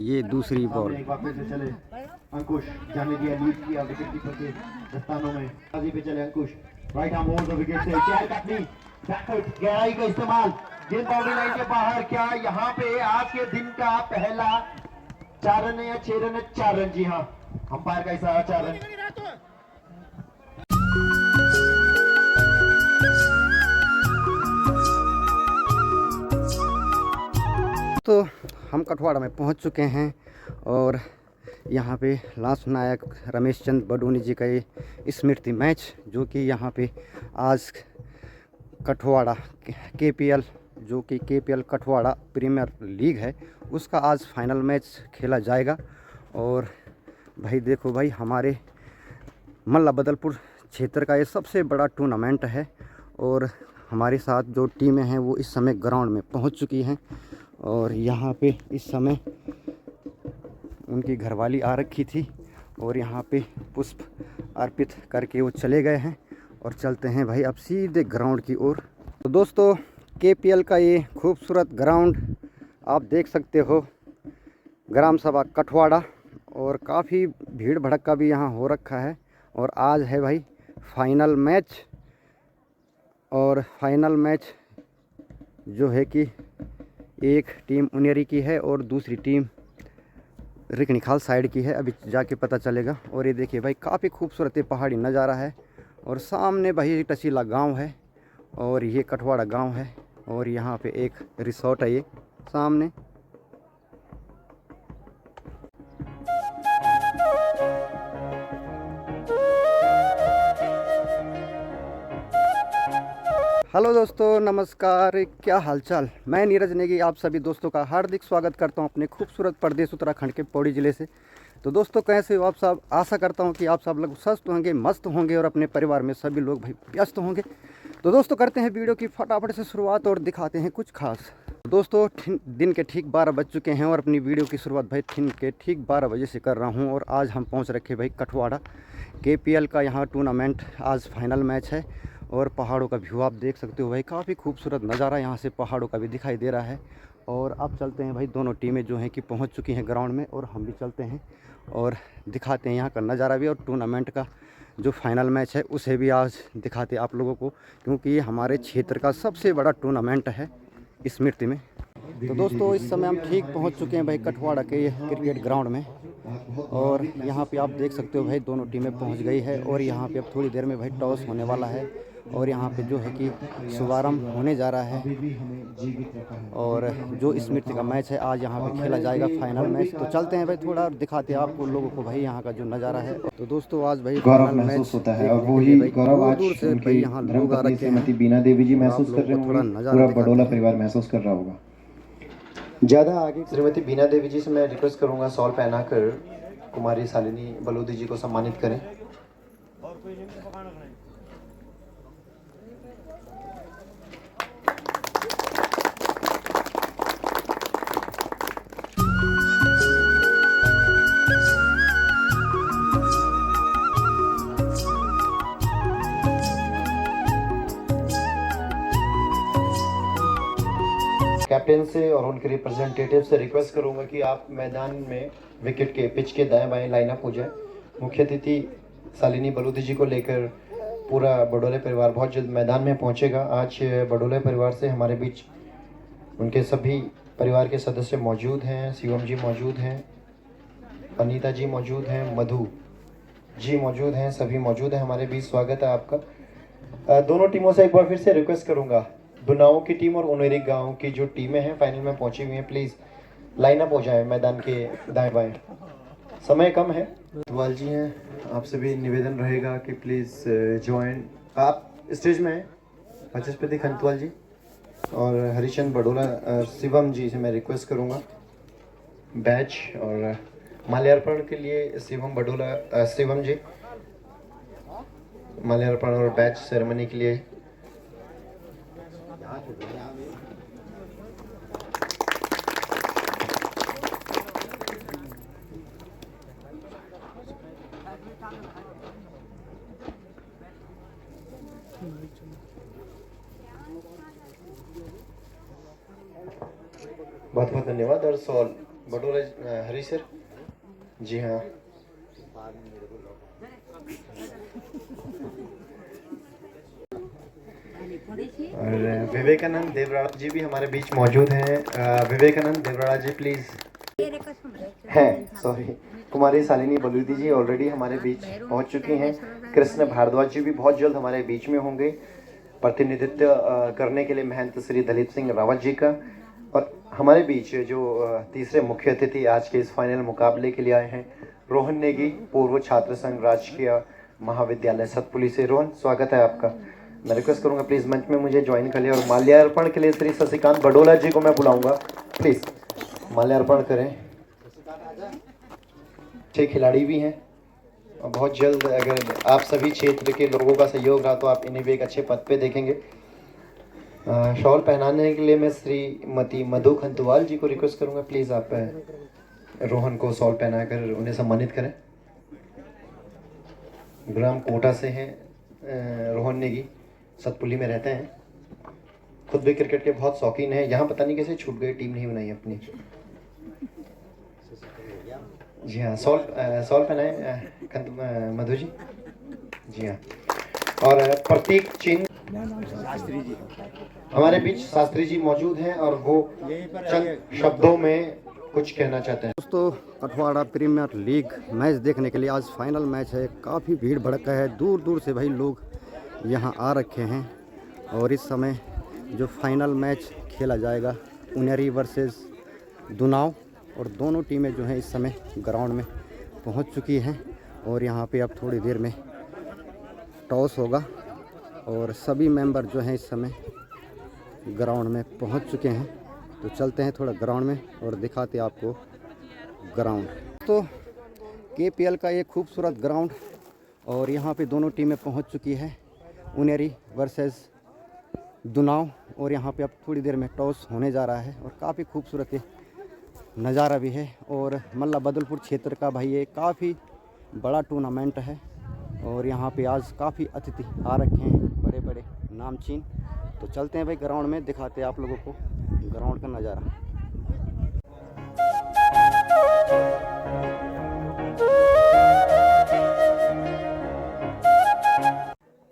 ये दूसरी बॉल। एक बार फिर से चले अंकुश, जाने दिया लीड किया विकेट कीपर के दस्तानों में। बाजी पे चले Ankush, right arm over the wicket से क्या अपनी बैकफुट गहराई का इस्तेमाल, गेंद बाउंड्री लाइन के बाहर। क्या यहाँ पे आज के दिन का पहला 4 रन या 6 रन? 4 रन, जी हाँ, अंपायर का इशारा 4 रन। तो हम कठवाड़ा में पहुंच चुके हैं और यहाँ पे लास्ट नायक रमेश चंद बडोनी जी का ये स्मृति मैच, जो कि यहाँ पे आज कठवाड़ा केपीएल, जो कि केपीएल कठवाड़ा प्रीमियर लीग है, उसका आज फाइनल मैच खेला जाएगा। और भाई देखो भाई, हमारे मल्ला बदलपुर क्षेत्र का ये सबसे बड़ा टूर्नामेंट है और हमारे साथ जो टीमें हैं वो इस समय ग्राउंड में पहुंच चुकी हैं। और यहाँ पे इस समय उनकी घरवाली आ रखी थी और यहाँ पे पुष्प अर्पित करके वो चले गए हैं। और चलते हैं भाई अब सीधे ग्राउंड की ओर। तो दोस्तों, केपीएल का ये खूबसूरत ग्राउंड आप देख सकते हो, ग्राम सभा कठवाड़ा, और काफ़ी भीड़ भड़का भी यहाँ हो रखा है। और आज है भाई फाइनल मैच, और फाइनल मैच जो है कि एक टीम उनेरी की है और दूसरी टीम रिकनिखाल साइड की है। अभी जाके पता चलेगा। और ये देखिए भाई, काफ़ी खूबसूरत पहाड़ी नज़ारा है और सामने भाई टसीला गांव है और ये कठवाड़ा गांव है। और यहाँ पे एक रिसोर्ट है ये सामने। हेलो दोस्तों, नमस्कार, क्या हालचाल। मैं नीरज नेगी आप सभी दोस्तों का हार्दिक स्वागत करता हूं अपने खूबसूरत प्रदेश उत्तराखंड के पौड़ी ज़िले से। तो दोस्तों, कैसे हो आप सब? आशा करता हूं कि आप सब लोग स्वस्थ होंगे, मस्त होंगे और अपने परिवार में सभी लोग भाई व्यस्त होंगे। तो दोस्तों, करते हैं वीडियो की फटाफट से शुरुआत और दिखाते हैं कुछ खास। दोस्तों, दिन के ठीक 12 बज चुके हैं और अपनी वीडियो की शुरुआत भाई दिन के ठीक 12 बजे से कर रहा हूँ। और आज हम पहुँच रखे भाई कठवाड़ा, केपीएल का यहाँ टूर्नामेंट आज फाइनल मैच है। और पहाड़ों का व्यू आप देख सकते हो भाई, काफ़ी खूबसूरत नज़ारा यहाँ से पहाड़ों का भी दिखाई दे रहा है। और अब चलते हैं भाई, दोनों टीमें जो हैं कि पहुँच चुकी हैं ग्राउंड में और हम भी चलते हैं और दिखाते हैं यहाँ का नज़ारा भी, और टूर्नामेंट का जो फाइनल मैच है उसे भी आज दिखाते हैं आप लोगों को, क्योंकि ये हमारे क्षेत्र का सबसे बड़ा टूर्नामेंट है स्मृति में। तो दोस्तों, इस समय हम ठीक पहुँच चुके हैं भाई कठवाड़ा के क्रिकेट ग्राउंड में। और यहाँ पे आप देख सकते हो भाई, दोनों टीमें पहुँच गई है और यहाँ पे अब थोड़ी देर में भाई टॉस होने वाला है और यहाँ पे जो है कि शुभारंभ होने जा रहा है। और जो स्मृति का मैच है आज यहाँ पे खेला जाएगा फाइनल मैच। तो चलते हैं भाई, थोड़ा देखाते हैं आपको लोगों को भाई यहाँ का जो नज़ारा है। तो दोस्तों, आज भाई गौरव फाइनल महसूस मैच होता है और देखने वो के लिए ही भाई गौरव दूर आज दूर से भाई उनकी यहाँ लोग आ धर्मपत्नी रखे हैं। श्रीमती बीना देवी जी और आप महसूस कर लोगों रहे को थोड़ा होंगे, नज़ारा पूरा दिखाते बडोला हैं। परिवार महसूस कर रहा होगा। ज़्यादा आगे श्रीमती बीना देवी जी से मैं रिक्वेस्ट करूंगा, सॉल पहनाकर कुमारी शालिनी बलोदी जी को सम्मानित करें। कैप्टन से और उनके रिप्रेजेंटेटिव से रिक्वेस्ट करूंगा कि आप मैदान में विकेट के पिच के दाएं बाएं लाइनअप हो जाए। मुख्य अतिथि शालिनी बलोदी जी को लेकर पूरा बडोले परिवार बहुत जल्द मैदान में पहुंचेगा। आज बडोले परिवार से हमारे बीच उनके सभी परिवार के सदस्य मौजूद हैं। शिवम जी मौजूद हैं, अनीता जी मौजूद हैं, मधु जी मौजूद हैं, सभी मौजूद हैं हमारे बीच। स्वागत है आपका। दोनों टीमों से एक बार फिर से रिक्वेस्ट करूंगा, दुनाओं की टीम और उनेरी गांव की जो टीमें हैं फाइनल में पहुंची हुई हैं, प्लीज़ लाइनअप हो जाएं मैदान के दाएं बाएं, समय कम है। खंतवाल जी हैं, आपसे भी निवेदन रहेगा कि प्लीज़ ज्वाइन। आप स्टेज में हैं, वाचस्पति खंतवाल जी और हरिचंद बडोला, शिवम जी से मैं रिक्वेस्ट करूंगा बैच और माल्यार्पण के लिए। शिवम बडोला, शिवम जी माल्यार्पण और बैच सेरेमनी के लिए। बहुत बहुत धन्यवाद। और सॉल बडोला हरी सर। जी हाँ। और विवेकानंद देवराड़ा जी भी हमारे बीच मौजूद हैं। विवेकानंद देवराड़ा जी प्लीज़ हैं, सॉरी। कुमारी शालिनी बलूदी जी ऑलरेडी हमारे बीच पहुंच चुकी हैं। कृष्ण भारद्वाज जी भी बहुत जल्द हमारे बीच में होंगे प्रतिनिधित्व करने के लिए महंत श्री दलीप सिंह रावत जी का। और हमारे बीच जो तीसरे मुख्य अतिथि आज के इस फाइनल मुकाबले के लिए आए हैं, रोहन नेगी, पूर्व छात्र संघ राजकीय महाविद्यालय सतपुली से। रोहन, स्वागत है आपका। मैं रिक्वेस्ट करूंगा प्लीज़ मंच में मुझे ज्वाइन कर लिया और माल्यार्पण के लिए श्री शशिकांत बडोला जी को मैं बुलाऊंगा। प्लीज़ माल्यार्पण करें। अच्छे खिलाड़ी भी हैं और बहुत जल्द अगर आप सभी क्षेत्र के लोगों का सहयोग रहा तो आप इन्हें भी एक अच्छे पद पे देखेंगे। शॉल पहनाने के लिए मैं श्रीमती मधु खंतुवाल जी को रिक्वेस्ट करूंगा, प्लीज़ आप रोहन को शॉल पहनाकर उन्हें सम्मानित करें। ग्राम कोटा से हैं रोहन नेगी, सतपुली में रहते हैं, खुद भी क्रिकेट के बहुत शौकीन हैं। यहाँ पता नहीं कैसे छूट गए, टीम नहीं बनाई अपनी। जी हाँ, सॉल पहनाए मधु जी। जी हाँ। और प्रतीक चिन्ह शास्त्री जी हमारे बीच शास्त्री जी मौजूद हैं और वो चंद शब्दों में कुछ कहना चाहते हैं। दोस्तों, कठवाड़ा प्रीमियर लीग मैच देखने के लिए आज फाइनल मैच है। काफ़ी भीड़ भड़का है, दूर दूर से भाई लोग यहाँ आ रखे हैं। और इस समय जो फाइनल मैच खेला जाएगा उनेरी वर्सेस दुनाव, और दोनों टीमें जो हैं इस समय ग्राउंड में पहुंच चुकी हैं। और यहाँ पे अब थोड़ी देर में टॉस होगा और सभी मेंबर जो हैं इस समय ग्राउंड में पहुंच चुके हैं। तो चलते हैं थोड़ा ग्राउंड में और दिखाते हैं आपको ग्राउंड। तो केपीएल का एक खूबसूरत ग्राउंड, और यहाँ पे दोनों टीमें पहुंच चुकी है, उनेरी वर्सेस दुनाव। और यहाँ पे अब थोड़ी देर में टॉस होने जा रहा है और काफ़ी खूबसूरत नज़ारा भी है। और मल्ला बदलपुर क्षेत्र का भाई ये काफ़ी बड़ा टूर्नामेंट है और यहाँ पे आज काफ़ी अतिथि आ रखे हैं, बड़े बड़े नामचीन। तो चलते हैं भाई ग्राउंड में, दिखाते हैं आप लोगों को ग्राउंड का नज़ारा।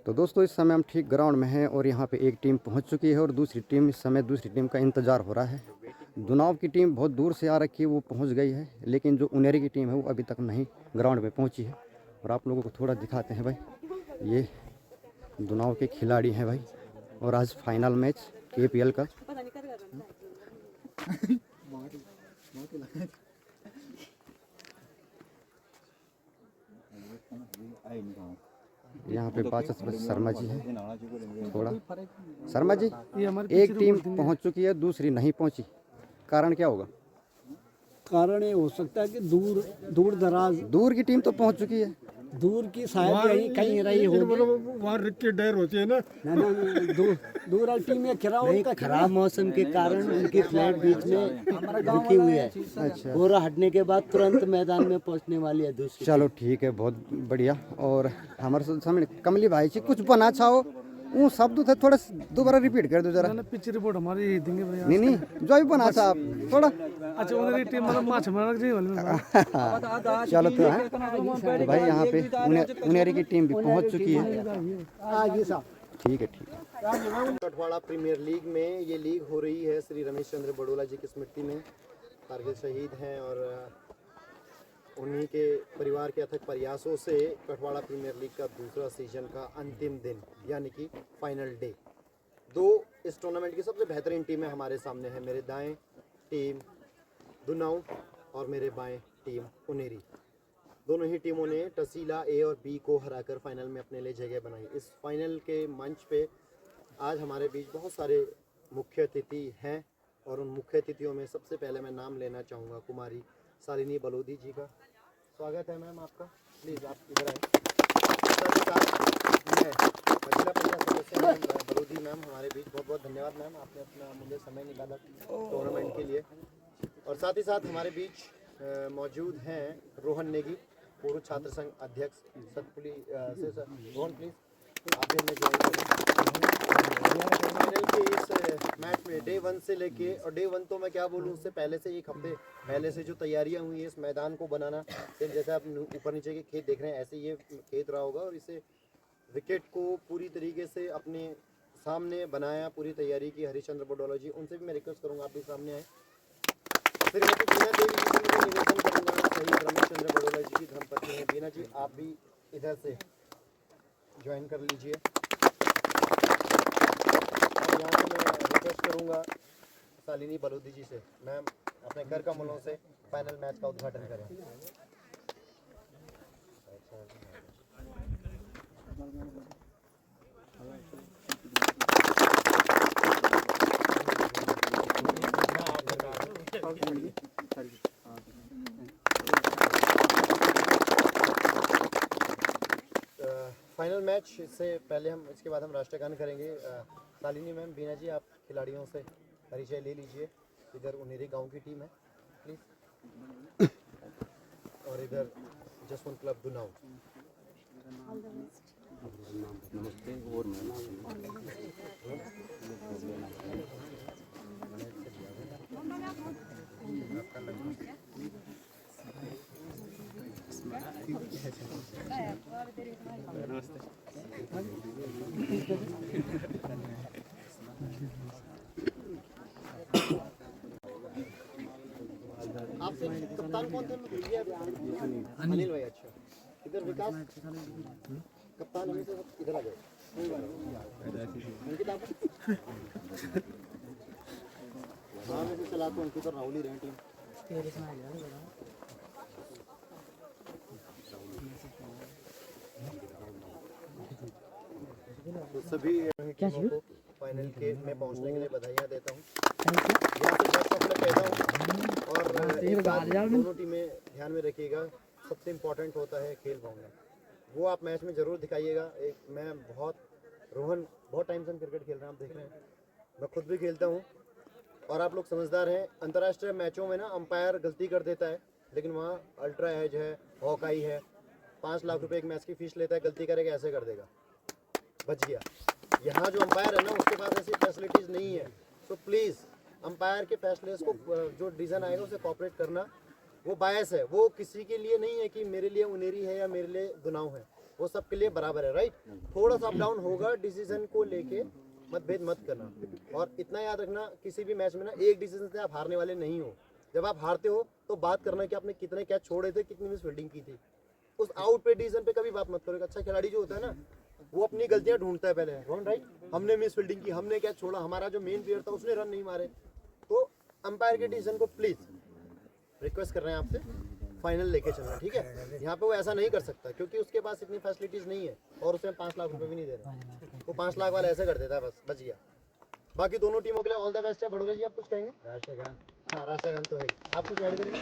तो दोस्तों, इस समय हम ठीक ग्राउंड में हैं और यहाँ पे एक टीम पहुँच चुकी है और दूसरी टीम इस समय दूसरी टीम का इंतज़ार हो रहा है। दुनाव की टीम बहुत दूर से आ रखी है, वो पहुँच गई है, लेकिन जो उनेरी की टीम है वो अभी तक नहीं ग्राउंड पे पहुँची है। और आप लोगों को थोड़ा दिखाते हैं भाई, ये दुनाव के खिलाड़ी हैं भाई। और आज फाइनल मैच केपीएल का। यहाँ पे बाचस्पति शर्मा जी हैं। थोड़ा शर्मा जी, एक टीम पहुँच चुकी है, दूसरी नहीं पहुँची, कारण क्या होगा? कारण ये हो सकता है कि दूर दराज दूर की टीम तो पहुँच चुकी है, दूर की शायद कहीं रही हो, वहाँ रिक की डर होती है ना। दूर वाली टीम में खराब मौसम के कारण उनकी फ्लाइट बीच में रुकी हुई है। अच्छा, पूरा हटने के बाद तुरंत मैदान में पहुंचने वाली है दूसरी। चलो ठीक है, बहुत बढ़िया। और हमारे सामने कमली भाई जी कुछ बना चाहो वो शब्द थे, थोड़ा दोबारा रिपीट कर दो जरा। पिच रिपोर्ट हमारी देंगे भैया। नहीं जो भी बना था आप थोड़ा। अच्छा, उन्हें टीम मतलब माछ मारक जी वाले। चलो तो है तो भाई, यहाँ पे उनेरी की टीम भी पहुँच चुकी है। ठीक है, ठीक है। कठवाड़ा प्रीमियर लीग में ये लीग हो रही है श्री रमेश चंद्र बडोला जी की स्मृति में। कारगिल शहीद हैं और उन्हीं के परिवार के अथक प्रयासों से कठवाड़ा प्रीमियर लीग का दूसरा सीजन का अंतिम दिन यानी कि फाइनल डे। दो इस टूर्नामेंट की सबसे बेहतरीन टीमें हमारे सामने हैं। मेरे दाएं टीम दुनाव और मेरे बाएं टीम उनेरी। दोनों ही टीमों ने तहसीला ए और बी को हराकर फाइनल में अपने लिए जगह बनाई। इस फाइनल के मंच पे आज हमारे बीच बहुत सारे मुख्य अतिथि हैं और उन मुख्य अतिथियों में सबसे पहले मैं नाम लेना चाहूँगा कुमारी शालिनी बलूदी जी का। स्वागत है मैम आपका, प्लीज़ आप इधर आए। महिला परिषद सदस्य मैम बलूदी मैम हमारे बीच, बहुत बहुत धन्यवाद मैम, आपने अपना अमूल्य समय निकाला टूर्नामेंट के लिए। और साथ ही साथ हमारे बीच मौजूद हैं रोहन नेगी, पूर्व छात्र संघ अध्यक्ष सतपुली से। रोहन प्लीज़ आप भी हमें ज्वाइन करें। फाइनल के इस मैच में डे 1 से लेके, और डे 1 तो मैं क्या बोलूँ, उससे पहले से 1 हफ्ते पहले से जो तैयारियां हुई हैं इस मैदान को बनाना, फिर जैसे आप ऊपर नीचे के खेत देख रहे हैं ऐसे ये खेत रहा होगा, और इसे विकेट को पूरी तरीके से अपने सामने बनाया, पूरी तैयारी की हरिश्चंद्र बडोला जी, उनसे भी मैं रिक्वेस्ट करूँगा आप भी सामने आए। फिर मैं बीना देवी जी से मैं निवेदन करूँगा, शहीद रमेशचंद्र बडोला जी की धर्मपत्नी है बीना जी, आप भी इधर से ज्वाइन कर लीजिए। और यहाँ से मैं रिक्वेस्ट करूँगा शालिनी बलूदी जी से, मैम अपने घर का मुलों से फाइनल मैच का उद्घाटन करें। फाइनल मैच से पहले हम, इसके बाद हम राष्ट्रगान करेंगे। शालिनी मैम, बीना जी, आप खिलाड़ियों से परिचय ले लीजिए। इधर उनेरी गांव की टीम है प्लीज, और इधर जसवंत क्लब दुनाव। आपसे कप्तान कौन थे? अनिल भाई। अच्छा, इधर विकास कप्तान, हमें से इधर आ गए। अंकित आप? हाँ मैं भी चलाता हूँ, अंकित और राहुल ही रहे टीम। तो सभी टीमों को फाइनल के में पहुंचने के लिए बधाइयाँ देता हूँ। यहाँ से बेस्ट ऑफ लक कहता हूँ। और एक बात दोनों टीमें ध्यान में रखिएगा, सबसे इम्पोर्टेंट होता है खेल भावना, वो आप मैच में ज़रूर दिखाइएगा। एक मैं रोहन बहुत टाइम से हम क्रिकेट खेल रहे हैं, आप देख रहे हैं, मैं खुद भी खेलता हूँ, और आप लोग समझदार हैं। अंतर्राष्ट्रीय मैचों में ना अंपायर गलती कर देता है, लेकिन वहाँ अल्ट्रा एज है, हॉकाई है, 5 लाख रुपए एक मैच की फीस लेता है, गलती करेगा ऐसे कर देगा, बच गया। यहाँ जो अंपायर है ना उसके पास ऐसी फैसिलिटीज़ नहीं है। तो प्लीज़ अंपायर के फैसले को, जो डिसीजन आएगा उसे कॉपरेट करना। वो बायस है, वो किसी के लिए नहीं है कि मेरे लिए उनेरी है या मेरे लिए दुनाव है, वो सबके लिए बराबर है, राइट। थोड़ा सा अप डाउन होगा, डिसीजन को लेके मतभेद मत करना। और इतना याद रखना, किसी भी मैच में ना एक डिसीजन से आप हारने वाले नहीं हो। जब आप हारते हो तो बात करना कि आपने कितने कैच छोड़े थे, कितनी मिस फील्डिंग की थी, उस आउट पे डिसीजन पे कभी बात मत करो। अच्छा खिलाड़ी जो होता है ना, वो अपनी गलतियां ढूंढता है पहले, राइट। हमने मिस फील्डिंग की, हमने कैच छोड़ा, हमारा जो मेन प्लेयर था उसने रन नहीं मारे, तो अंपायर के डिसीजन को प्लीज रिक्वेस्ट कर रहे हैं आपसे फाइनल लेके चलना, ठीक है। यहाँ पे वो ऐसा नहीं कर सकता क्योंकि उसके पास इतनी फैसिलिटीज नहीं है, और उसे 5 लाख रुपए भी नहीं दे रहे। वो 5 लाख वाला ऐसे कर देता है, बस बच गया। बाकी दोनों टीमों के लिए ऑल द बेस्ट है। बड़ोले जी आप कुछ कहेंगे? राष्ट्रगान, हाँ राष्ट्रगान तो है, आप कुछ ऐड करेंगे?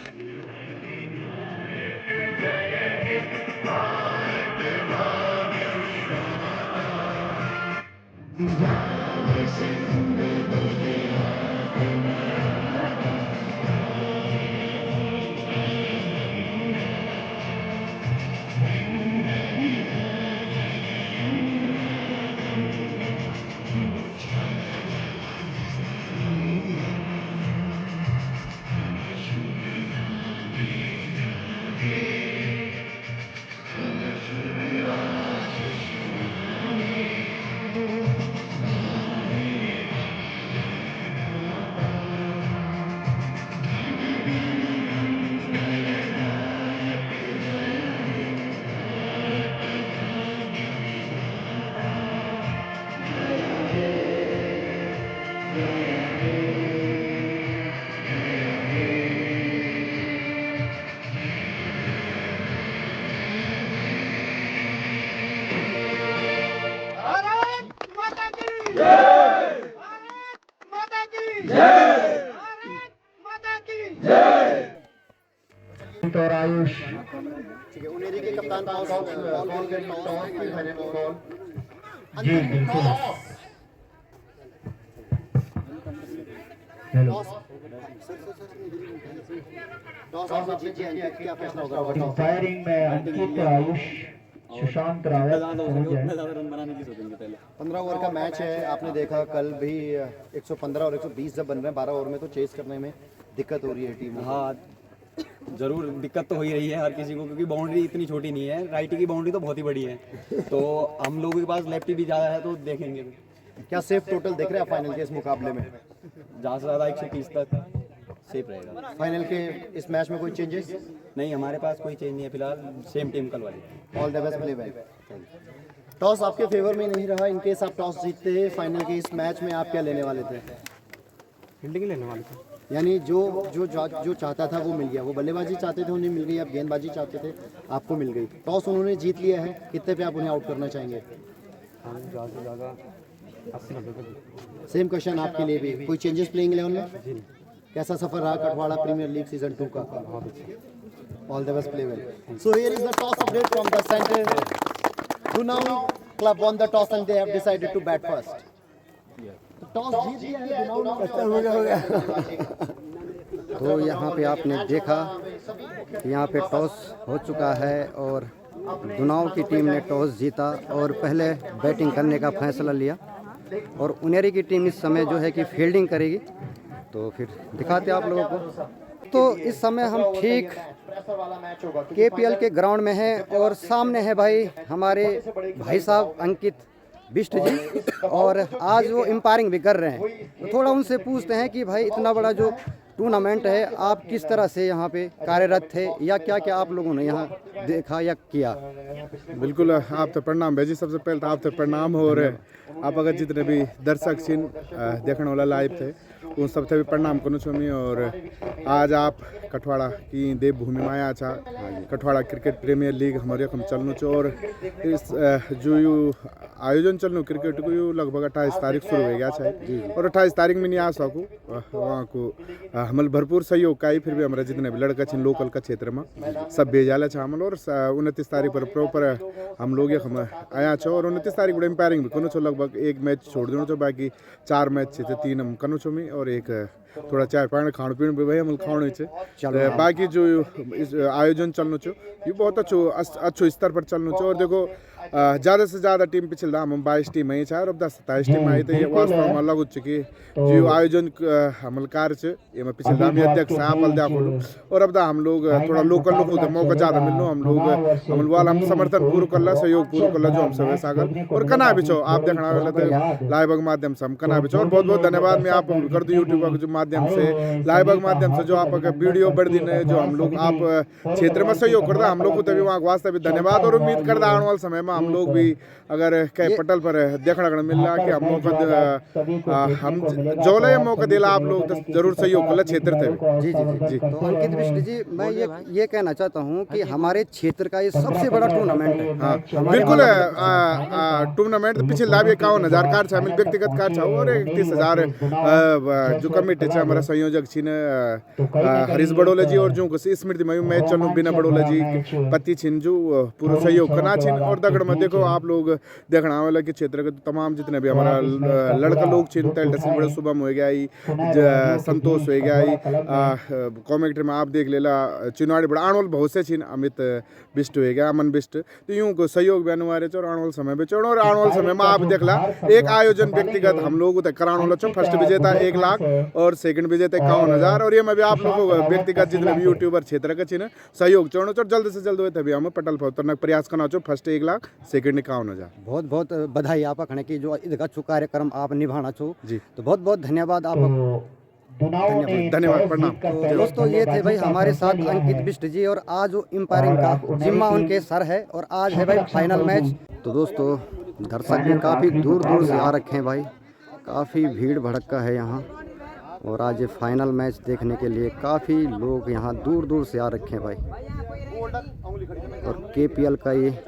और आयुष, ठीक है। उनेरी के कप्तान टॉस की फाइनल कॉल जी बिल्कुल। हेलो टॉस आप जीत गए, क्या फैसला होगा? फायरिंग में अंकित आयुष सुशांत रावत पहुंच गए। 15 ओवर का मैच है, आपने देखा कल भी 115 और 120 जब बन रहे हैं 12 ओवर में, तो चेस करने में दिक्कत हो रही है टीम को। हाँ जरूर दिक्कत तो हो ही रही है हर किसी को, क्योंकि बाउंड्री इतनी छोटी नहीं है, राइटी की बाउंड्री तो बहुत ही बड़ी है, तो हम लोगों के पास लेफ्टी भी ज़्यादा है, तो देखेंगे क्या सेफ टोटल देख रहे हैं आप फाइनल के इस मुकाबले में? ज़्यादा से ज़्यादा 130 तक सेफ रहेगा। फाइनल के इस मैच में कोई चेंजेस? नहीं, हमारे पास कोई चेंज नहीं है फिलहाल, सेम टीम कल वाली। All the best, play well. Toss आपके फेवर में नहीं रहा, इनकेस आप टॉस जीतते फाइनल के इस मैच में, आप क्या लेने वाले थे? फील्डिंग ही लेने वाले थे। यानी जो चाहता था वो मिल गया, वो बल्लेबाजी चाहते थे उन्हें मिल गई, आप गेंदबाजी चाहते थे आपको मिल गई। टॉस उन्होंने जीत लिया है, कितने पे आप उन्हें आउट करना चाहेंगे? ज़्यादा से ज़्यादा 80-90। सेम क्वेश्चन आपके लिए भी, कोई चेंजेस प्लेइंग 11 में? कैसा सफर रहा कटवाड़ा प्रीमियर लीग सीजन 2 का? बहुत अच्छा। All the best, play well. So here is the toss update from the centre. Dunau club won the toss and they have decided to bat first. Toss जीत लिया है दुनाऊ ने। हो गया। तो यहाँ पे आपने देखा कि यहाँ पे टॉस हो चुका है और दुनाव की टीम ने टॉस जीता और पहले बैटिंग करने का फैसला लिया, और उनेरी की टीम इस समय जो है कि फील्डिंग करेगी। तो फिर दिखाते आप लोगों को। तो इस समय हम ठीक केपीएल के ग्राउंड में हैं और सामने है भाई हमारे भाई साहब अंकित बिष्ट जी, और आज वो एम्पायरिंग भी कर रहे हैं। तो थोड़ा उनसे पूछते हैं कि भाई इतना बड़ा जो टूर्नामेंट है, आप किस तरह से यहाँ पे कार्यरत थे, या क्या क्या आप लोगों ने यहाँ देखा या किया? बिल्कुल, आप तो प्रणाम भेजी। सबसे पहले तो आप तो प्रणाम, और आप अगर जितने भी दर्शक छिन देखने वाला लाइव थे उन सब थे भी प्रणाम करूँ छमी। और आज आप कठवाड़ा की देवभूमि में आया छा, कठवाड़ा क्रिकेट प्रीमियर लीग हमारे हम चलनु छो, और इस जो यू आयोजन चलनु क्रिकेट को यू लगभग 28 तारीख शुरू हो गया है, और 28 तारीख में नहीं आ सकूँ वहाँ को हमल भरपूर सहयोग का ही, फिर भी हमारे जितने भी लड़का छिन लोकल का क्षेत्र में सब भेजाला छा हमल। और 29 तारीख पर प्रॉपर हम लोग हम आया छो, और 29 तारीख बड़े एम्पायरिंग भी करूँ छो, लगभग एक मैच छोड़ देना छो, बाकी 4 मैच थे 3 हम करूँ छो मी, और एक थोड़ा चाय पानी खाण पीण भी भाई हम खाने छे। बाकी जो इस आयोजन चलनो छो ये बहुत अच्छो स्तर पर चलनो छो। और देखो ज़्यादा से ज़्यादा टीम पिछले हम 22 टीम आई है, और अब 27 टीम आई, तो ये वास्तव में अलग कि जो आयोजन हमल कार्य ये मैं पिछले दाम अध्यक्ष आप देखो, और अब हम लोग थोड़ा लोकल लोग होते मौका ज़्यादा मिलनो, हम लोग हमल वाल हम समर्थन पूरा करला, सहयोग पूरा करला जो हम सब सागर और कना भी छो आप देखना वाला तो लाइव माध्यम से हम कना भी छो। और बहुत बहुत धन्यवाद मैं आप कर दूँ यूट्यूब के माध्यम से, लाइव माध्यम से जो आप वीडियो बढ़ दिन है जो हम लोग आप क्षेत्र में सहयोग करता हम लोग को तभी वहाँ वास्ते भी धन्यवाद। और उम्मीद करता आने वाले समय में हम लोग भी अगर कहीं पटल पर देखने को मिल रहा कि हम मौका हम जो ले मौका दिला आप लोग तो जरूर सहयोग कर क्षेत्र थे। जी जी जी जी। तो अंकित बिष्ट जी, मैं ये कहना चाहता हूँ कि हमारे क्षेत्र का ये सबसे बड़ा टूर्नामेंट है। हाँ बिल्कुल, टूर्नामेंट पिछले लाभ 51,000 कार शामिल व्यक्तिगत कार छा, और 31,000 जो कमेटी है हमारा संयोजक छिन हरीश बड़ोले जी, और जो स्मृति मयू मैच चलू बिना बड़ोले जी पति छिन जो पूरा सहयोग करना छिन। और दगड़ में देखो आप लोग देखना वाला कि क्षेत्र के तमाम जितने भी हमारा लड़का लोग छिन, बड़े शुभम हो गया, संतोष हो गया, कॉमेंट्री में आप देख लेला चिनवाड़ी बड़ा आनवल बहुत से छिन, अमित बिष्ट हो गया, अमन बिष्ट, तो यूं को सहयोग भी अनिवार्य और आनवल समय भी चढ़। और आनवल समय में आप देखला एक आयोजन व्यक्तिगत हम लोग कराने वाला छो, फर्स्ट विजेता 1 लाख और सेकंड विजेता 51,000। और ये मैं भी आप लोगों को व्यक्तिगत जितने भी यूट्यूबर क्षेत्र के छिन सहयोग चढ़ो और जल्द से जल्द हुए तभी हम पटल पर उतरने प्रयास करना छो, फर्स्ट 1 लाख सेकंड 51,000। बहुत बहुत बधाई आप खने की जो इधर कार्यक्रम आप निभाना छो जी, तो बहुत बहुत धन्यवाद आप। धन्यवाद, प्रणाम। तो दोस्तों ये थे भाई हमारे साथ अंकित बिष्ट जी, और आज वो एम्पायरिंग का जिम्मा उनके सर है, और आज है भाई फाइनल मैच। तो दोस्तों दर्शक भी काफ़ी दूर दूर से आ रखे हैं भाई, काफ़ी भीड़ भड़का है यहाँ, और आज ये फाइनल मैच देखने के लिए काफ़ी लोग यहाँ दूर दूर से आ रखे हैं भाई। और केपीएल का ये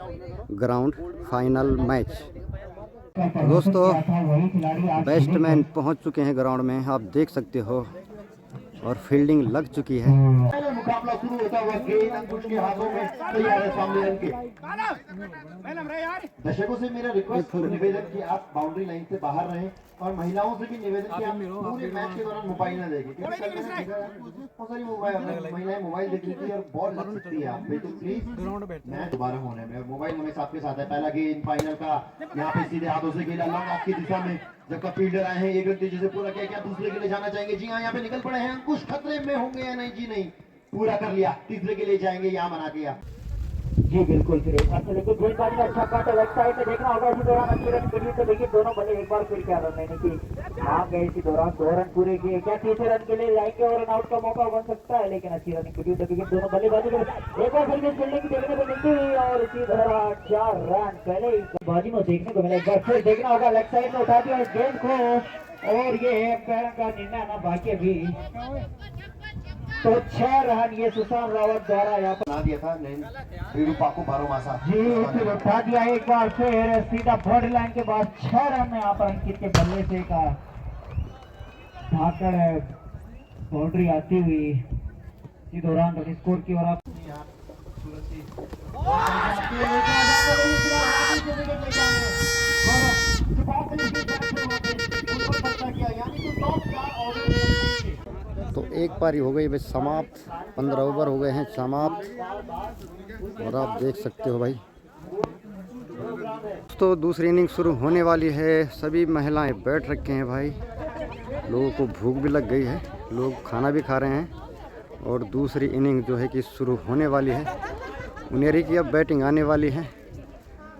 ग्राउंड फाइनल मैच। दोस्तों बैट्समैन पहुंच चुके हैं ग्राउंड में, आप देख सकते हो और फील्डिंग लग चुकी है। पहले मुकाबला शुरू होता हुआ गेंद अंकुश के हाथों में तैयार है सामने रन के। दर्शकों से मेरा रिक्वेस्ट निवेदन कि आप बाउंड्री लाइन से बाहर रहें और महिलाओं से भी निवेदन कि आप पूरे मैच के दौरान मोबाइल न देखें, क्योंकि बहुत सारी महिलाएं मोबाइल देख रही थी और बॉल लग सकती है आप पे, तो प्लीज मैच दोबारा होने में और मोबाइल हमेशा आपके साथ है। पहला गेंद फाइनल का यहाँ पे सीधे हाथों से खेला लॉन्ग ऑफ की दिशा में, जबकि फील्डर आए हैं एक रन तेजी से पूरा किया, क्या दूसरे के लिए जाना चाहेंगे? जी हाँ, यहाँ पे निकल पड़े हैं। अंकुश खतरे में होंगे या नहीं? जी नहीं, पूरा कर लिया, तीसरे के लिए जाएंगे, यहाँ बना दिया। जी बिल्कुल, फिर एक बार से लेकिन गेंदबाजी का अच्छा काट लेफ्ट साइड में देखना होगा। इसी दौरान अच्छी रन करी तो देखिए दोनों बल्ले एक बार फिर क्या रन लेने की मांग गए। इसी दौरान 2 रन पूरे किए, क्या तीसरे रन के लिए जाएंगे और रन आउट का मौका बन सकता है, लेकिन अच्छी रनिंग करी तो देखिए दोनों बल्लेबाजी को एक बार फिर खेलने की देखने को मिलती हुई और इसी दौरान 4 रन पहले ही बाजी में देखने को मिला। एक बार फिर देखना होगा, लेफ्ट साइड में उठा दिया इस गेंद को और ये पैर का निर्णय आना बाकी भी, तो 6 रन ये सुशांत रावत द्वारा यहाँ पर बना दिया था वीरूपा को बारोमासा। जी फिर उठा दिया एक बार फिर सीधा बॉर्डर लाइन के बाद 6 रन में यहाँ पर अंकित के बल्ले से का धाकड़ बाउंड्री आती हुई इसी दौरान रन स्कोर की और आप तो एक पारी हो गई भाई समाप्त, 15 ओवर हो गए हैं समाप्त और आप देख सकते हो भाई। तो दूसरी इनिंग शुरू होने वाली है, सभी महिलाएं बैठ रखे हैं भाई, लोगों को भूख भी लग गई है, लोग खाना भी खा रहे हैं और दूसरी इनिंग जो है कि शुरू होने वाली है। उनेरी की अब बैटिंग आने वाली है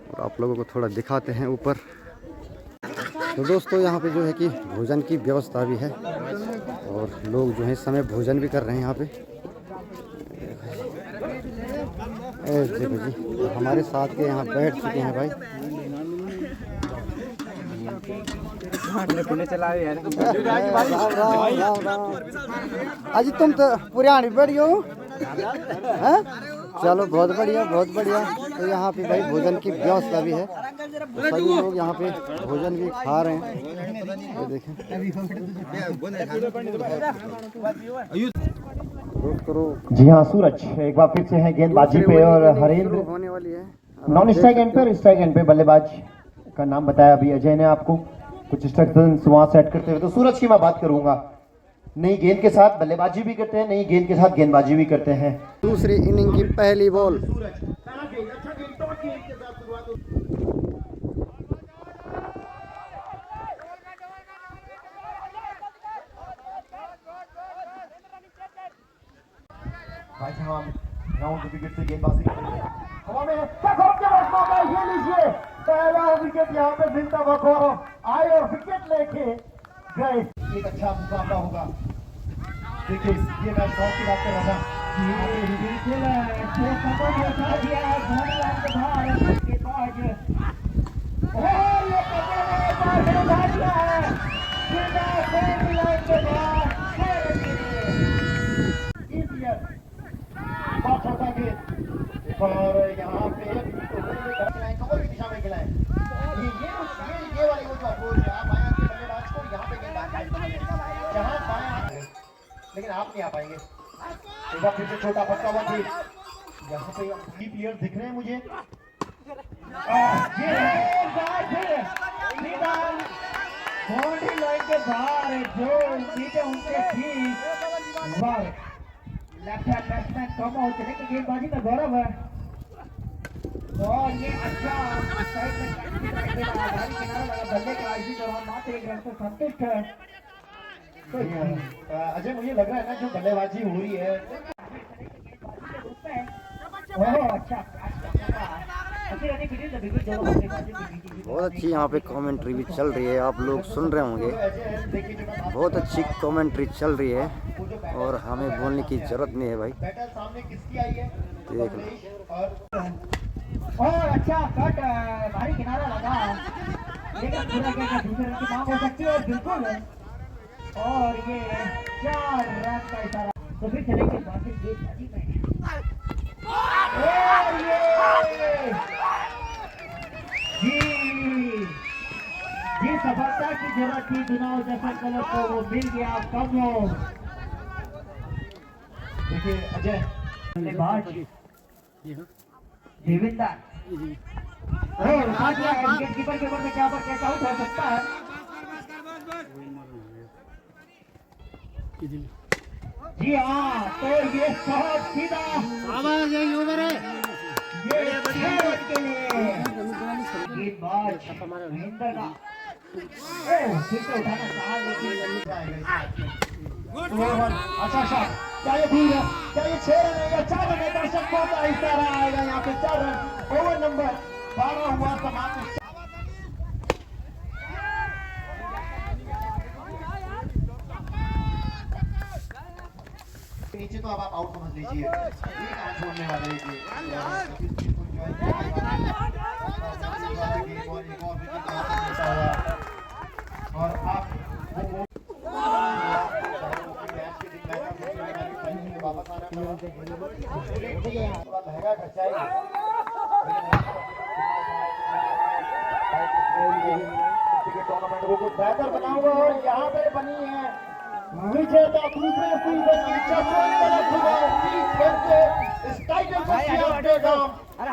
और आप लोगों को थोड़ा दिखाते हैं ऊपर। तो दोस्तों यहाँ पे जो है कि भोजन की व्यवस्था भी है और लोग जो है इस समय भोजन भी कर रहे हैं यहाँ पे। देखो जी, तो हमारे साथ के यहाँ बैठ चुके हैं भाई। अजी तुम तो पुरानी बैठ गए हो, चलो बहुत बढ़िया बहुत बढ़िया। तो यहाँ पे भाई भोजन की व्यवस्था भी है, सभी लोग यहाँ पे भोजन भी खा रहे हैं। ये देखें जी हाँ सूरज एक बार फिर से है गेंदबाजी पे और हरेंद्र होने वाली है। नॉन स्ट्राइक एंड पे, स्ट्राइक एंड पे बल्लेबाज का नाम बताया अभी अजय ने आपको, कुछ इंस्ट्रक्शंस वहां सेट करते हुए। तो सूरज की मैं बात करूंगा, नई गेंद के साथ बल्लेबाजी भी करते हैं, नई गेंद के साथ गेंदबाजी भी करते हैं। दूसरी इनिंग की पहली बॉल। भाई साहब राउंड विकेट से गेंदबाजी हवा में ये लीजिए पहला विकेट यहाँ पे मिलता बखौर आए और विकेट लेके गए। एक अच्छा मुकाबला होगा। देखिए ये मैच बहुत की बात कर रहा था। और यहाँ पे कवर की दिशा में खिलाएं। ये वाली वो जो अप्रोच है, आप आए बल्लेबाज को यहाँ पे गेंदबाज जहाँ पाए, लेकिन आप नहीं आ पाएंगे। एक बार फिर से छोटा पक्का हुआ फिर यहाँ पे 3 प्लेयर दिख रहे हैं मुझे। बाउंड्री लाइन के बाहर जो सीधे उनके ठीक left hand batsman come out चले कि गेंदबाजी में गौरव है और ये अच्छा साइड में किनारा लगा बल्ले का, इसी दौरान मात्र 1 रन से संतुष्ट है। तो अजय मुझे लग रहा है ना जो बल्लेबाजी हो रही है अच्छा बहुत अच्छी यहाँ पे कमेंट्री भी चल रही है, आप लोग सुन रहे होंगे, बहुत अच्छी कमेंट्री चल रही है और हमें बोलने की जरूरत नहीं है भाई। देख लो और अच्छा कट भारी किनारा लगा, लेकिन पूरा क्या दूसरे रन की मांग हो सकती है बिल्कुल। और ये 4 रन का इशारा, तो फिर चलेंगे बाकी गेंदबाजी में। और ये जी सफलता की जरूरत थी, चुनाव जैसा कलर को वो मिल गया। कम हो देखिए अजय बल्लेबाज देविंदर उठा दिया है विकेट कीपर के ऊपर में, क्या पर कैच आउट हो सकता है। जी हाँ, तो ये शॉट सीधा ये विकेट के लिए गेंदबाज महेंद्र का फिर से उठाना चाहा लेकिन अच्छा शॉट, क्या ये दूर है, क्या ये 6 रन है या 4 रन है, दर्शक बहुत आहिस्ता रहा आएगा यहाँ पे 4 रन। ओवर नंबर 12 हुआ समाप्त। नीचे तो अब आप आउट समझ लीजिए, ये कहाँ छोड़ने वाले और आप वापस आना थोड़ा महंगा खर्चा टूर्नामेंट को कुछ बेहतर बनाऊंगा और यहाँ पे बनी है विजेता दूसरे सीजन की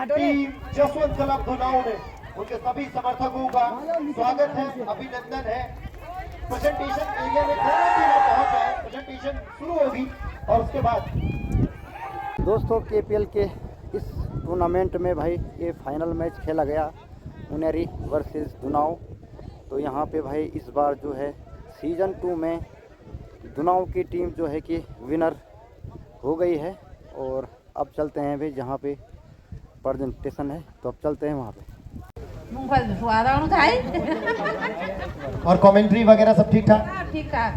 टीम जसवंत क्लब धुनाऊ ने उनके सभी समर्थकों का स्वागत है, अभिनंदन है। प्रेजेंटेशन एरिया में दोनों टीमें पहुंच जाए, प्रेजेंटेशन शुरू होगी और उसके बाद दोस्तों KPL के इस टूर्नामेंट में भाई ये फाइनल मैच खेला गया उनेरी वर्सेस धुनाऊ। तो यहाँ पे भाई इस बार जो है सीज़न 2 में धुनाऊ की टीम जो है कि विनर हो गई है। और अब चलते हैं भाई जहाँ पे प्रेजेंटेशन है, तो अब चलते हैं वहाँ पे। और कमेंट्री वगैरह सब ठीक ठाक? ठीक ठाक।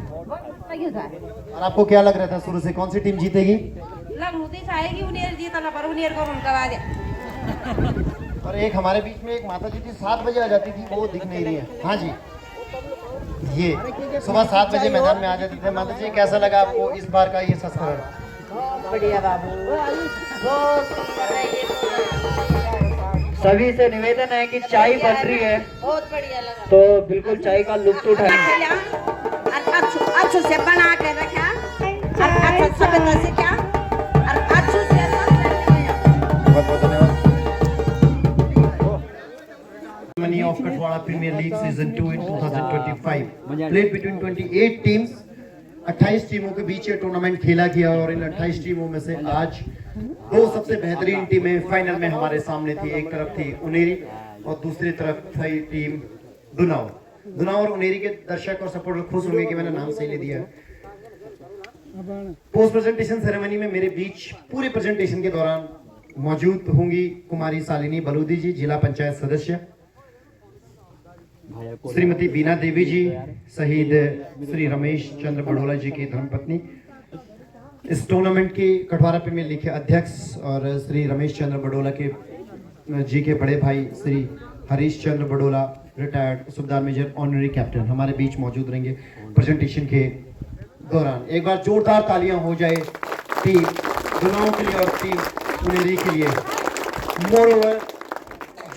और आपको क्या लग रहा था शुरू से कौन सी टीम जीतेगी? और एक हमारे बीच में एक माता जी थी 7 बजे आ जाती थी, वो दिख नहीं रही है। हाँ जी, ये सुबह 7 बजे मैदान में आ जाते थे। माता जी कैसा लगा आपको इस बार का ये संस्करण? बढ़िया बाबू, सभी से निवेदन है कि चाय बन रही है बहुत बढ़िया लगा। तो बिल्कुल चाय का लुत्फ उठाएं। अच्छे से बना के रखा, अच्छे से क्या और अच्छे से बहुत बहुत धन्यवाद। Many of Katwada Premier League Season 2 in 2025 played between 28 teams। 28 टीमों के बीच ये टूर्नामेंट खेला गया और इन 28 टीमों में से आज 2 सबसे बेहतरीन टीमें फाइनल में हमारे सामने थी। एक तरफ थी उनेरी और दूसरी तरफ थी टीम धुनाऊ। धुनाऊ और उनेरी के दर्शक और सपोर्टर खुश होंगे कि मैंने नाम सही ले दिया। पोस्ट प्रेजेंटेशन सेरेमनी में मेरे बीच पूरे प्रेजेंटेशन के दौरान मौजूद होंगी कुमारी शालिनी बलूदी जी, जिला पंचायत सदस्य, श्रीमती बीना देवी जी, शहीद श्री रमेश चंद्र बड़ोला जी की धर्मपत्नी, इस टूर्नामेंट के कटवारा प्रीमियर लीग के अध्यक्ष और श्री रमेश चंद्र बड़ोला के जी के बड़े भाई श्री हरीश चंद्र बड़ोला, रिटायर्ड सूबेदार मेजर ऑनरी कैप्टन, हमारे बीच मौजूद रहेंगे प्रेजेंटेशन के दौरान। एक बार जोरदार तालियां हो जाए टीम धुनाऊ के लिए और टीम उनेरी के लिए। मोरओवर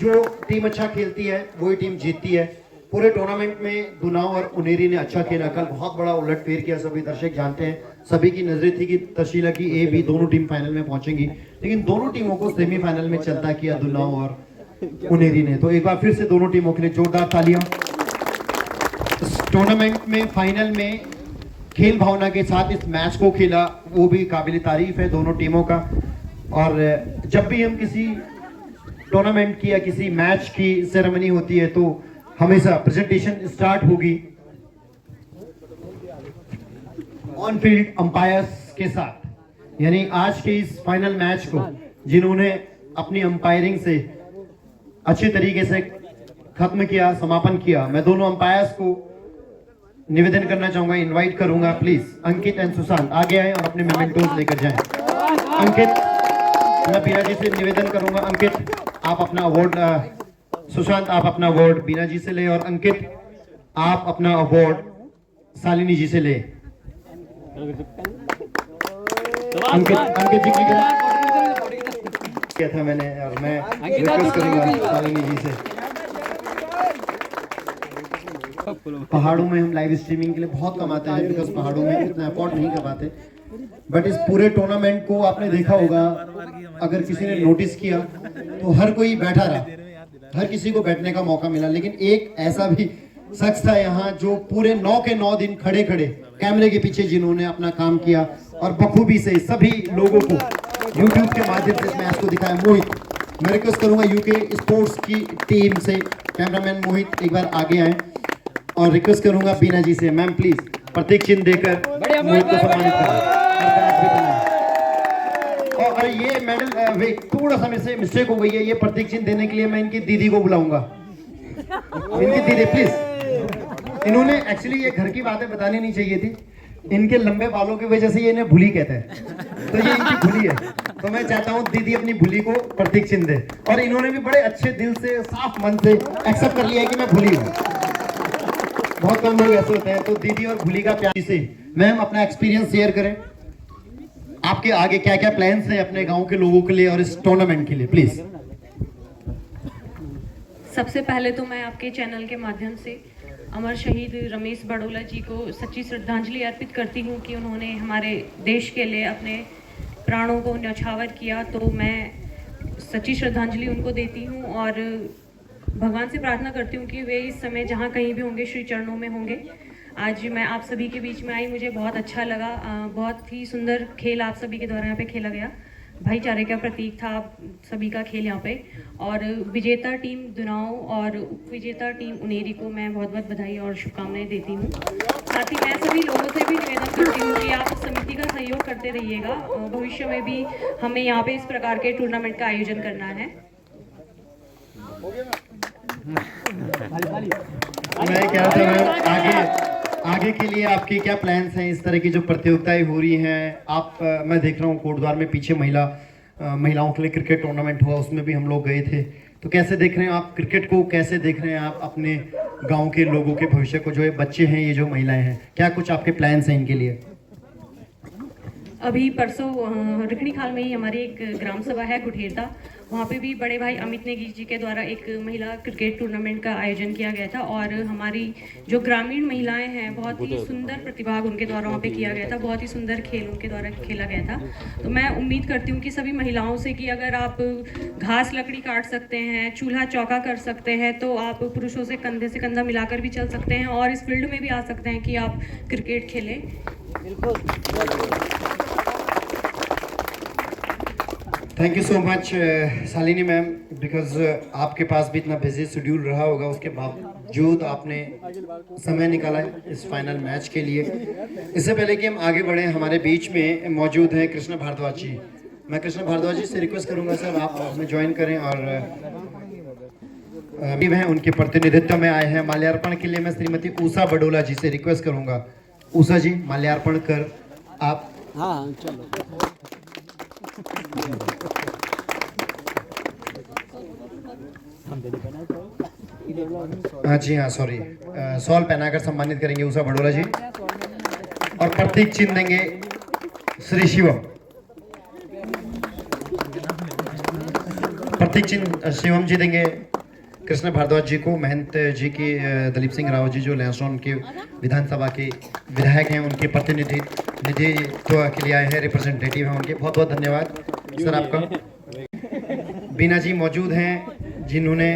जो टीम अच्छा खेलती है वही टीम जीतती है। पूरे टूर्नामेंट में धुनाऊ और उनेरी ने अच्छा खेला। कल बहुत बड़ा उलटफेर किया, सभी दर्शक जानते हैं। सभी की नजरें थी कि तशीला की ए बी दोनों टीम फाइनल में पहुंचेंगी, लेकिन दोनों टीमों को सेमीफाइनल में चलता किया धुनाऊ और उनेरी ने। तो एक बार फिर से दोनों टीमों के लिए जोरदार तालियां। इस टूर्नामेंट में फाइनल में खेल भावना के साथ इस मैच को खेला, वो भी काबिल तारीफ है दोनों टीमों का। और जब भी हम किसी टूर्नामेंट की या किसी मैच की सेरेमनी होती है तो हमेशा प्रेजेंटेशन स्टार्ट होगी ऑन फील्ड अंपायर्स के साथ। यानी आज के इस फाइनल मैच को जिन्होंने अपनी अंपायरिंग से अच्छे तरीके से खत्म किया, समापन किया, मैं दोनों अंपायर्स को निवेदन करना चाहूंगा, इनवाइट करूंगा, प्लीज अंकित एंड सुशांत आगे आए और अपने मेमेंटोज लेकर जाएं। अंकित, मैं बीना जी से निवेदन करूंगा, अंकित आप अपना अवार्ड, सुशांत आप अपना अवार्ड बीना जी से ले और अंकित आप अपना अवार्ड शालिनी जी से ले। अंकित जी की क्या था मैंने, और मैं रिक्वेस्ट करूंगा शालिनी जी से। पहाड़ों में हम लाइव स्ट्रीमिंग के लिए बहुत कमाते हैं, बिकॉज पहाड़ों में इतना अफोर्ड नहीं कर पाते, बट इस पूरे टूर्नामेंट को आपने देखा होगा, अगर किसी ने नोटिस किया तो हर कोई बैठा रहा, हर किसी को बैठने का मौका मिला, लेकिन एक ऐसा भी शख्स था यहाँ जो पूरे 9 के 9 दिन खड़े खड़े कैमरे के पीछे जिन्होंने अपना काम किया और बखूबी से सभी लोगों को YouTube के माध्यम से इस मैच को दिखाया। मोहित, मैं रिक्वेस्ट करूंगा यूके स्पोर्ट्स की टीम से कैमरामैन मोहित एक बार आगे आए और रिक्वेस्ट करूंगा बीना जी से, मैम प्लीज प्रतीक चिन्ह देकर मोहित को सम्मानित करें। और ये मेडल थोड़ा सा मेरे से मिस्टेक हो गई है, ये प्रतीक चिन्ह देने के लिए मैं इनकी दीदी को बुलाऊंगा। इनकी दीदी प्लीज, इन्होंने एक्चुअली ये घर की बातें बतानी नहीं चाहिए थी, इनके लंबे बालों की वजह से ये इन्हें भुली कहते हैं, तो ये इनकी भुली है, तो मैं चाहता हूँ दीदी अपनी भुली को प्रतीक चिन्ह दे। और इन्होंने भी बड़े अच्छे दिल से साफ मन से एक्सेप्ट कर लिया है कि मैं भुली हूँ, बहुत कम लोग ऐसे होते हैं। तो दीदी और भुली का प्यार से मैम अपना एक्सपीरियंस शेयर करें, आपके आगे क्या क्या प्लान्स हैं अपने गांव के लोगों के लिए और इस टूर्नामेंट के लिए, प्लीज। सबसे पहले तो मैं आपके चैनल के माध्यम से अमर शहीद रमेश बड़ोला जी को सच्ची श्रद्धांजलि अर्पित करती हूँ कि उन्होंने हमारे देश के लिए अपने प्राणों को न्यौछावर किया, तो मैं सच्ची श्रद्धांजलि उनको देती हूँ और भगवान से प्रार्थना करती हूँ कि वे इस समय जहाँ कहीं भी होंगे श्री चरणों में होंगे। आज मैं आप सभी के बीच में आई, मुझे बहुत अच्छा लगा, बहुत ही सुंदर खेल आप सभी के द्वारा यहाँ पे खेला गया, भाईचारे का प्रतीक था आप सभी का खेल यहाँ पे। और विजेता टीम दुनाओ और उप विजेता टीम उनेरी को मैं बहुत बहुत बधाई और शुभकामनाएं देती हूँ। साथ ही मैं सभी लोगों से भी निवेदन करती हूँ कि आप समिति का सहयोग करते रहिएगा, भविष्य में भी हमें यहाँ पे इस प्रकार के टूर्नामेंट का आयोजन करना है। मैं क्या था आगे के लिए आपके क्या प्लान्स हैं? इस तरह की जो प्रतियोगिताएं हो रही हैं, आप मैं देख रहा हूँ कोटद्वार में पीछे महिलाओं के लिए क्रिकेट टूर्नामेंट हुआ, उसमें भी हम लोग गए थे, तो कैसे देख रहे हैं आप क्रिकेट को, कैसे देख रहे हैं आप अपने गांव के लोगों के भविष्य को, जो ये बच्चे हैं, ये जो महिलाएं हैं, क्या कुछ आपके प्लान्स हैं इनके लिए? अभी परसों रिखणी खाल में ही हमारी एक ग्राम सभा है गुठेरदा, वहाँ पे भी बड़े भाई अमित नेगी जी के द्वारा एक महिला क्रिकेट टूर्नामेंट का आयोजन किया गया था और हमारी जो ग्रामीण महिलाएं हैं, बहुत ही सुंदर प्रतिभाग उनके द्वारा वहाँ पे किया गया था, बहुत ही सुंदर खेल उनके द्वारा खेला गया था। तो मैं उम्मीद करती हूँ कि सभी महिलाओं से कि अगर आप घास लकड़ी काट सकते हैं, चूल्हा चौका कर सकते हैं, तो आप पुरुषों से कंधा मिलाकर भी चल सकते हैं और इस फील्ड में भी आ सकते हैं कि आप क्रिकेट खेलें। Thank you so much Shalini ma'am, because आपके पास भी इतना बिजी शेड्यूल रहा होगा, उसके बावजूद आपने समय निकाला है इस फाइनल मैच के लिए। इससे पहले कि हम आगे बढ़ें, हमारे बीच में मौजूद हैं कृष्ण भारद्वाज जी। मैं कृष्ण भारद्वाज जी से रिक्वेस्ट करूंगा सर आप हमें ज्वाइन करें, और हैं उनके प्रतिनिधित्व में आए हैं। माल्यार्पण के लिए मैं श्रीमती उषा बडोला जी से रिक्वेस्ट करूंगा, उषा जी माल्यार्पण कर आप। हाँ चलो। हाँ जी हाँ, सॉरी, सॉल पहनाकर सम्मानित करेंगे उषा बडोला जी, और प्रतीक चिन्ह देंगे श्री शिवम। प्रतीक चिन्ह शिवम जी देंगे कृष्ण भारद्वाज जी को। महंत जी की दलीप सिंह रावत जी जो लहसुन के विधानसभा के विधायक हैं, उनके प्रतिनिधित्व के लिए आए हैं, रिप्रेजेंटेटिव हैं उनके, बहुत बहुत धन्यवाद सर आपका। बीना जी मौजूद हैं जिन्होंने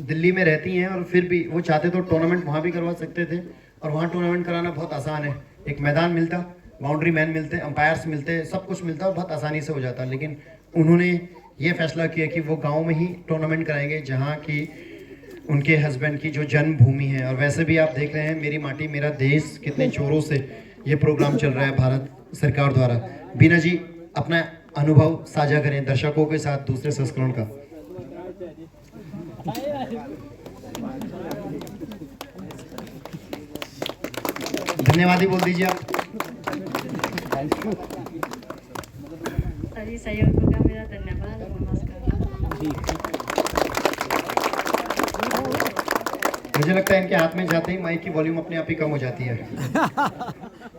दिल्ली में रहती हैं और फिर भी वो चाहते तो टूर्नामेंट वहाँ भी करवा सकते थे, और वहाँ टूर्नामेंट कराना बहुत आसान है, एक मैदान मिलता, बाउंड्री मैन मिलते, अंपायर्स मिलते, सब कुछ मिलता और बहुत आसानी से हो जाता, लेकिन उन्होंने ये फैसला किया कि वो गांव में ही टूर्नामेंट कराएंगे जहां की उनके हस्बैंड की जो जन्मभूमि है। और वैसे भी आप देख रहे हैं मेरी माटी मेरा देश कितने जोरों से ये प्रोग्राम चल रहा है भारत सरकार द्वारा। बीना जी अपना अनुभव साझा करें दर्शकों के साथ दूसरे संस्करण का। धन्यवाद ही बोल दीजिए आप। सभी सहयोगों का मेरा धन्यवाद, नमस्कार। मुझे लगता है इनके हाथ में जाते ही माइक की वॉल्यूम अपने आप ही कम हो जाती है।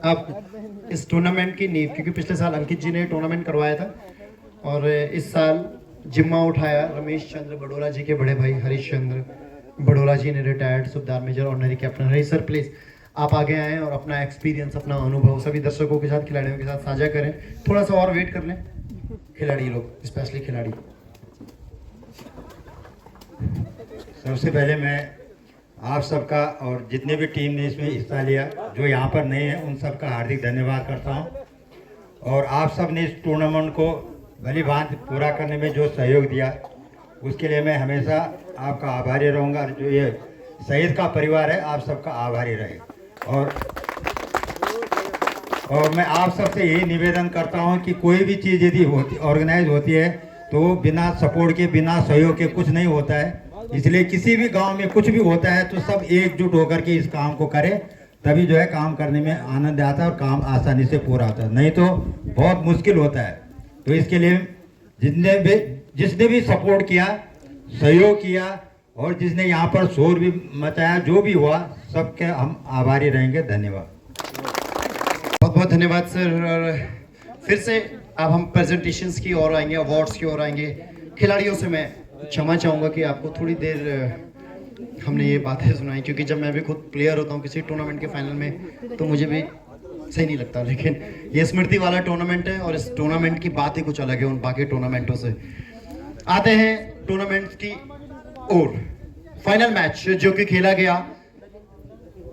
अब इस टूर्नामेंट की नींव, क्योंकि पिछले साल अंकित जी ने टूर्नामेंट करवाया था और इस साल जिम्मा उठाया रमेश चंद्र बडोला जी के बड़े भाई हरीश चंद्र बडोला जी ने, रिटायर्ड सूबेदार major honorary captain. Harish sir please आप आगे आएँ और अपना एक्सपीरियंस, अपना अनुभव सभी दर्शकों के साथ, खिलाड़ियों के साथ साझा करें। थोड़ा सा और वेट कर लें खिलाड़ी लोग, स्पेशली खिलाड़ी। सबसे पहले मैं आप सबका और जितने भी टीम ने इसमें हिस्सा लिया, जो यहाँ पर नए हैं, उन सबका हार्दिक धन्यवाद करता हूँ। और आप सब ने इस टूर्नामेंट को भली भांति पूरा करने में जो सहयोग दिया, उसके लिए मैं हमेशा आपका आभारी रहूँगा। जो ये शहीद का परिवार है, आप सबका आभारी रहे। और मैं आप सबसे यही निवेदन करता हूँ कि कोई भी चीज़ यदि ऑर्गेनाइज होती है तो बिना सपोर्ट के, बिना सहयोग के कुछ नहीं होता है। इसलिए किसी भी गांव में कुछ भी होता है तो सब एकजुट होकर के इस काम को करें, तभी जो है काम करने में आनंद आता है और काम आसानी से पूरा होता है, नहीं तो बहुत मुश्किल होता है। तो इसके लिए जिसने भी सपोर्ट किया, सहयोग किया और जिसने यहाँ पर शोर भी मचाया, जो भी हुआ, सबके हम आभारी रहेंगे। धन्यवाद। बहुत बहुत धन्यवाद सर। और फिर से अब हम प्रेजेंटेशंस की ओर आएंगे, अवार्ड्स की ओर आएंगे। खिलाड़ियों से मैं क्षमा चाहूँगा कि आपको थोड़ी देर हमने ये बातें सुनाई, क्योंकि जब मैं भी खुद प्लेयर होता हूँ किसी टूर्नामेंट के फाइनल में तो मुझे भी सही नहीं लगता, लेकिन ये स्मृति वाला टूर्नामेंट है और इस टूर्नामेंट की बात ही कुछ अलग है उन बाकी टूर्नामेंटों से। आते हैं टूर्नामेंट की ओर। फाइनल मैच जो कि खेला गया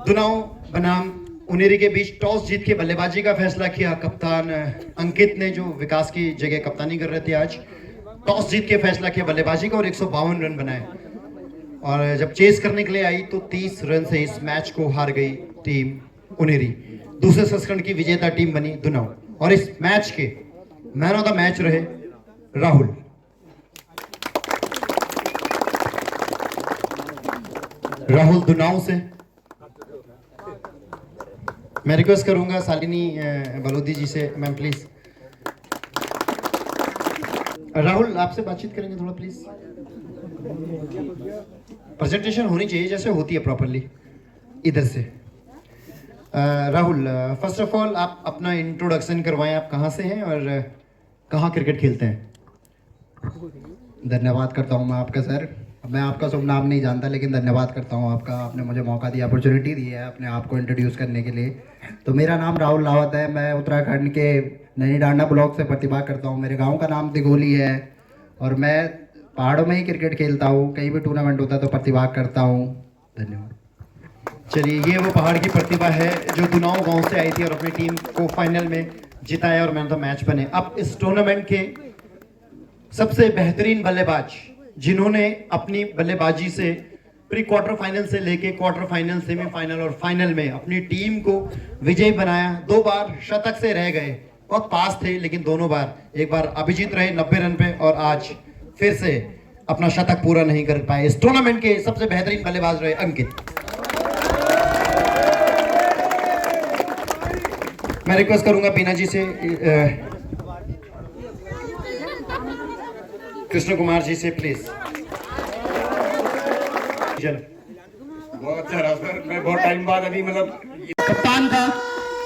दुनाव बनाम उनेरी के बीच। टॉस जीत के बल्लेबाजी का फैसला किया कप्तान अंकित ने, जो विकास की जगह कप्तानी कर रहे थे आज। टॉस जीत के फैसला किया बल्लेबाजी का और 152 रन बनाए। और जब चेस करने के लिए आई तो 30 रन से इस मैच को हार गई टीम उनेरी। दूसरे संस्करण की विजेता टीम बनी दुनाव और इस मैच के मैन ऑफ द मैच रहे राहुल। राहुल दुनाव से मैं रिक्वेस्ट करूंगा शालिनी बलोदी जी से, मैम प्लीज। राहुल आपसे बातचीत करेंगे थोड़ा प्लीज। प्रेजेंटेशन होनी चाहिए जैसे होती है प्रॉपरली इधर से। राहुल, फर्स्ट ऑफ ऑल आप अपना इंट्रोडक्शन करवाएं, आप कहाँ से हैं और कहाँ क्रिकेट खेलते हैं? धन्यवाद करता हूँ मैं आपका सर। मैं आपका शुभ नाम नहीं जानता, लेकिन धन्यवाद करता हूँ आपका, आपने मुझे मौका दिया, अपॉर्चुनिटी दी है अपने आप को इंट्रोड्यूस करने के लिए। तो मेरा नाम राहुल रावत है, मैं उत्तराखंड के नैनी डांडा ब्लॉक से प्रतिभा करता हूँ। मेरे गांव का नाम दिगोली है और मैं पहाड़ों में ही क्रिकेट खेलता हूँ, कहीं भी टूर्नामेंट होता है तो प्रतिभा करता हूँ। धन्यवाद। चलिए, ये वो पहाड़ की प्रतिभा है जो दुनाव गांव से आई थी और अपनी टीम को फाइनल में जिताया और मैन ऑफ द मैच बने। अब इस टूर्नामेंट के सबसे बेहतरीन बल्लेबाज जिन्होंने अपनी बल्लेबाजी से प्री क्वार्टर फाइनल से लेके क्वार्टर फाइनल, सेमीफाइनल और फाइनल में अपनी टीम को विजयी बनाया। 2 बार शतक से रह गए, बहुत पास थे लेकिन दोनों बार, एक बार अभिजीत रहे 90 रन पे और आज फिर से अपना शतक पूरा नहीं कर पाए। इस टूर्नामेंट के सबसे बेहतरीन बल्लेबाज रहे अंकित। मैं रिक्वेस्ट करूंगा बीना जी से, कृष्ण कुमार जी से प्लीज। बहुत अच्छा सर, मैं बहुत टाइम बाद अभी कप्तान था,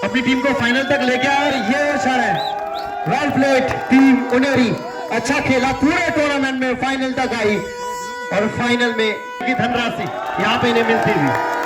अपनी टीम को फाइनल तक लेके आया और ये क्षण है वेल प्लेड टीम उनेरी। अच्छा खेला, पूरे टूर्नामेंट में फाइनल तक आई और फाइनल में की धनराशि यहाँ पे इन्हें मिलती हुई।